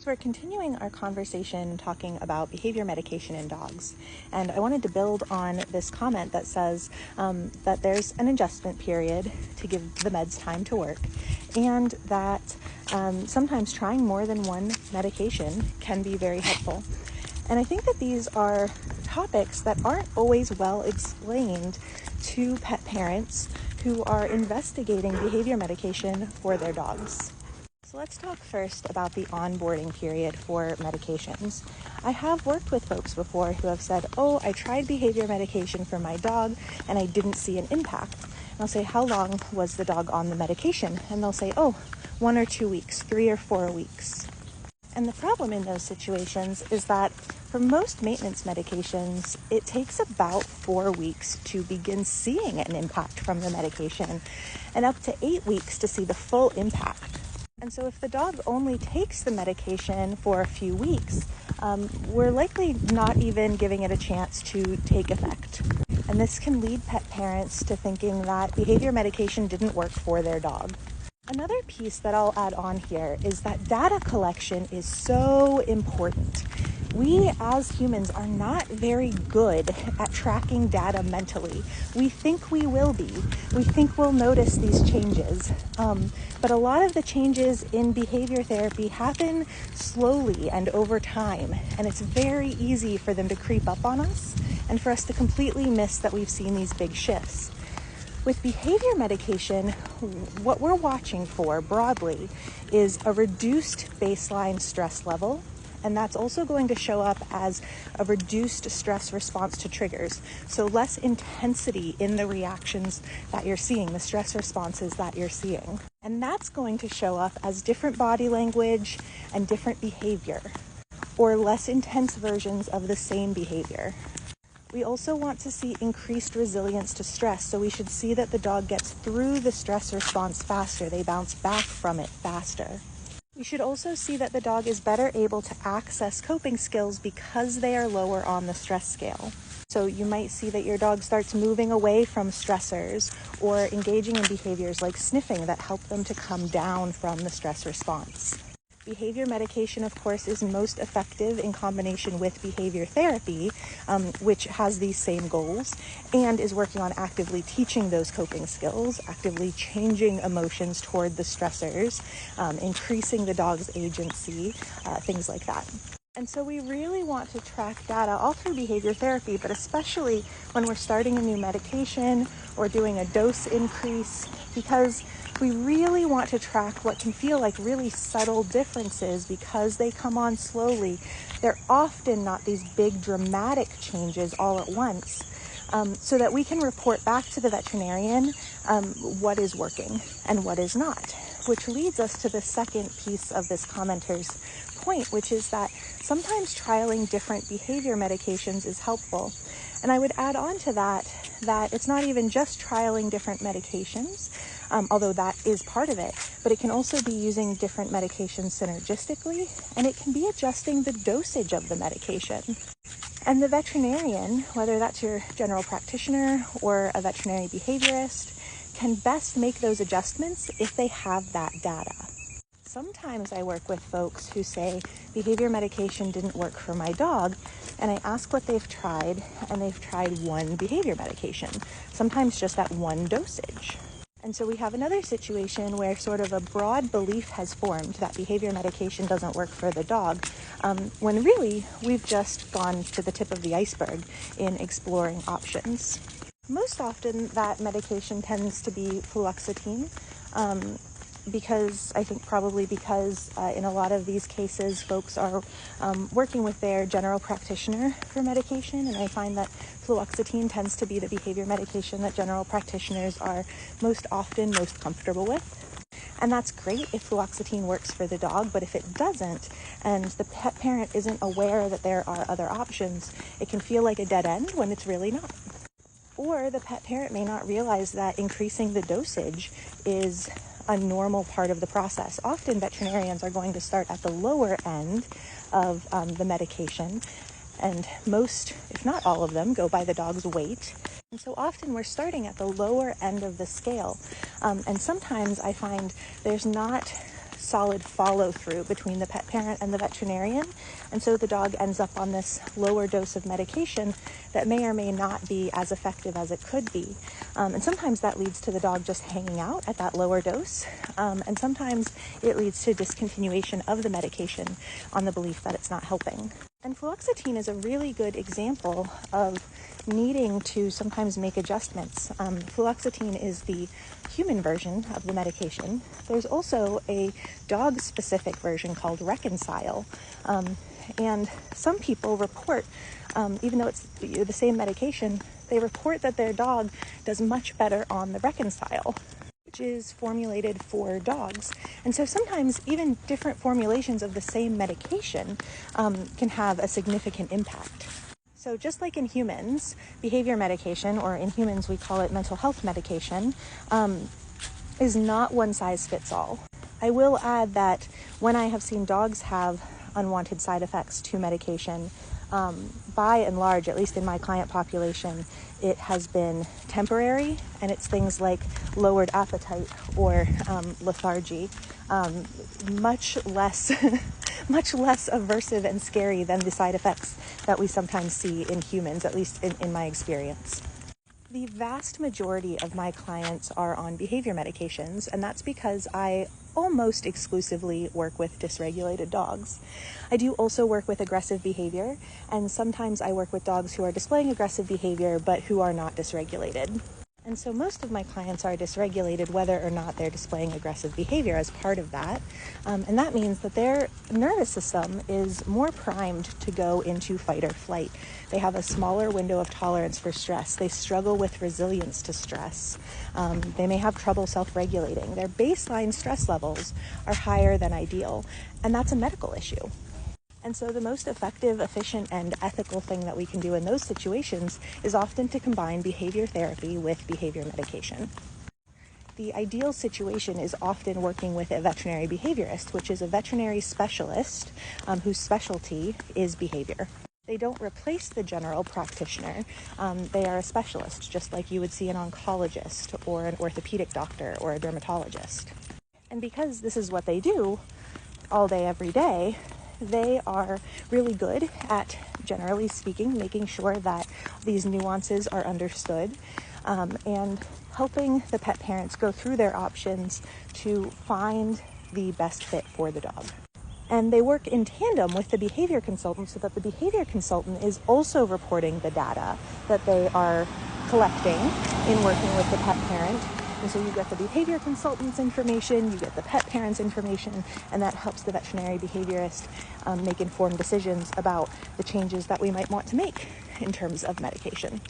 We're continuing our conversation talking about behavior medication in dogs. And I wanted to build on this comment that says that there's an adjustment period to give the meds time to work, and that sometimes trying more than one medication can be very helpful. And I think that these are topics that aren't always well explained to pet parents who are investigating behavior medication for their dogs. So let's talk first about the onboarding period for medications. I have worked with folks before who have said, oh, I tried behavior medication for my dog and I didn't see an impact. And I'll say, how long was the dog on the medication? And they'll say, oh, 1 or 2 weeks, 3 or 4 weeks. And the problem in those situations is that for most maintenance medications, it takes about 4 weeks to begin seeing an impact from the medication and up to 8 weeks to see the full impact. And so if the dog only takes the medication for a few weeks, we're likely not even giving it a chance to take effect. And this can lead pet parents to thinking that behavior medication didn't work for their dog. Another piece that I'll add on here is that data collection is so important. We as humans are not very good at tracking data mentally. We think we will be. We think we'll notice these changes. But a lot of the changes in behavior therapy happen slowly and over time. And it's very easy for them to creep up on us and for us to completely miss that we've seen these big shifts. With behavior medication, what we're watching for broadly is a reduced baseline stress level. And that's also going to show up as a reduced stress response to triggers. So less intensity in the reactions that you're seeing, the stress responses that you're seeing. And that's going to show up as different body language and different behavior, or less intense versions of the same behavior. We also want to see increased resilience to stress. So we should see that the dog gets through the stress response faster. They bounce back from it faster. We should also see that the dog is better able to access coping skills because they are lower on the stress scale. So you might see that your dog starts moving away from stressors or engaging in behaviors like sniffing that help them to come down from the stress response. Behavior medication, of course, is most effective in combination with behavior therapy, which has these same goals and is working on actively teaching those coping skills, actively changing emotions toward the stressors, increasing the dog's agency, things like that. And so we really want to track data all through behavior therapy, but especially when we're starting a new medication or doing a dose increase, because we really want to track what can feel like really subtle differences because they come on slowly. They're often not these big dramatic changes all at once, so that we can report back to the veterinarian what is working and what is not, which leads us to the second piece of this commenter's point, which is that sometimes trialing different behavior medications is helpful. And I would add on to that it's not even just trialing different medications, although that is part of it, but it can also be using different medications synergistically, and it can be adjusting the dosage of the medication. And the veterinarian, whether that's your general practitioner or a veterinary behaviorist, can best make those adjustments if they have that data. Sometimes I work with folks who say behavior medication didn't work for my dog, and I ask what they've tried, and they've tried one behavior medication, sometimes just at one dosage. And so we have another situation where sort of a broad belief has formed that behavior medication doesn't work for the dog, when really we've just gone to the tip of the iceberg in exploring options. Most often that medication tends to be fluoxetine, because in a lot of these cases, folks are working with their general practitioner for medication, and I find that fluoxetine tends to be the behavior medication that general practitioners are most often most comfortable with. And that's great if fluoxetine works for the dog, but if it doesn't, and the pet parent isn't aware that there are other options, it can feel like a dead end when it's really not. Or the pet parent may not realize that increasing the dosage is a normal part of the process. Often veterinarians are going to start at the lower end of the medication, and most, if not all of them, go by the dog's weight. And so often we're starting at the lower end of the scale. And sometimes I find there's not solid follow through between the pet parent and the veterinarian. And so the dog ends up on this lower dose of medication that may or may not be as effective as it could be. And sometimes that leads to the dog just hanging out at that lower dose. And sometimes it leads to discontinuation of the medication on the belief that it's not helping. And fluoxetine is a really good example of needing to sometimes make adjustments. Fluoxetine is the human version of the medication. There's also a dog-specific version called Reconcile. And some people report, even though it's the same medication, they report that their dog does much better on the Reconcile, which is formulated for dogs. And so sometimes even different formulations of the same medication can have a significant impact. So just like in humans, behavior medication, or in humans we call it mental health medication, is not one size fits all. I will add that when I have seen dogs have unwanted side effects to medication, by and large, at least in my client population, it has been temporary, and it's things like lowered appetite or lethargy, much less aversive and scary than the side effects that we sometimes see in humans, at least in my experience. The vast majority of my clients are on behavior medications, and that's because I almost exclusively work with dysregulated dogs. I do also work with aggressive behavior, and sometimes I work with dogs who are displaying aggressive behavior but who are not dysregulated. And so most of my clients are dysregulated whether or not they're displaying aggressive behavior as part of that. And that means that their nervous system is more primed to go into fight or flight. They have a smaller window of tolerance for stress. They struggle with resilience to stress. They may have trouble self-regulating. Their baseline stress levels are higher than ideal, and that's a medical issue. And so the most effective, efficient, and ethical thing that we can do in those situations is often to combine behavior therapy with behavior medication. The ideal situation is often working with a veterinary behaviorist, which is a veterinary specialist whose specialty is behavior. They don't replace the general practitioner. They are a specialist, just like you would see an oncologist or an orthopedic doctor or a dermatologist. And because this is what they do all day, every day, they are really good at, generally speaking, making sure that these nuances are understood and helping the pet parents go through their options to find the best fit for the dog. And they work in tandem with the behavior consultant so that the behavior consultant is also reporting the data that they are collecting in working with the pet parent. And so you get the behavior consultant's information, you get the pet parent's information, and that helps the veterinary behaviorist make informed decisions about the changes that we might want to make in terms of medication.